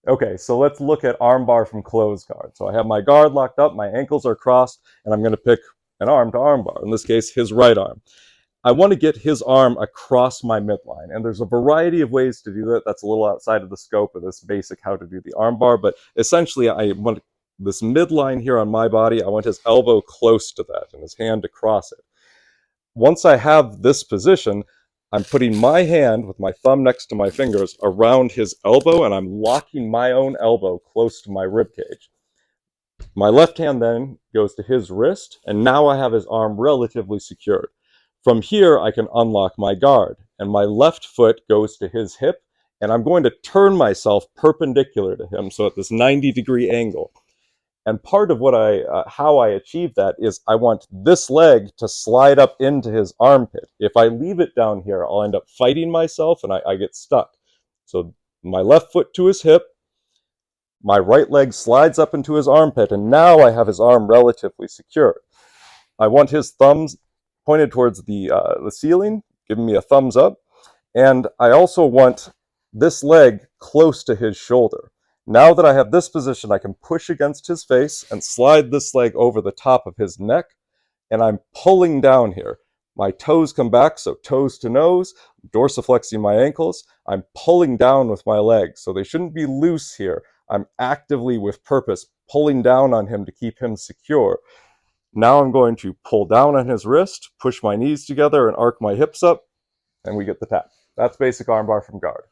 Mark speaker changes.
Speaker 1: Okay, so let's look at armbar from closed guard. So I have my guard locked up, my ankles are crossed, and I'm going to pick an arm to armbar, in this case, his right arm. I want to get his arm across my midline, and there's a variety of ways to do that. That's a little outside of the scope of this basic how to do the armbar, but essentially I want this midline here on my body, I want his elbow close to that and his hand across it. Once I have this position, I'm putting my hand with my thumb next to my fingers around his elbow, and I'm locking my own elbow close to my rib cage. My left hand then goes to his wrist, and now I have his arm relatively secured. From here, I can unlock my guard, and my left foot goes to his hip, and I'm going to turn myself perpendicular to him, so at this 90-degree angle. And part of what how I achieve that is I want this leg to slide up into his armpit. If I leave it down here, I'll end up fighting myself and I get stuck. So my left foot to his hip, my right leg slides up into his armpit, and now I have his arm relatively secure. I want his thumbs pointed towards the ceiling, giving me a thumbs up, and I also want this leg close to his shoulder. Now that I have this position, I can push against his face and slide this leg over the top of his neck, and I'm pulling down here. My toes come back, so toes to nose, dorsiflexing my ankles. I'm pulling down with my legs, so they shouldn't be loose here. I'm actively, with purpose, pulling down on him to keep him secure. Now I'm going to pull down on his wrist, push my knees together, and arc my hips up, and we get the tap. That's basic armbar from guard.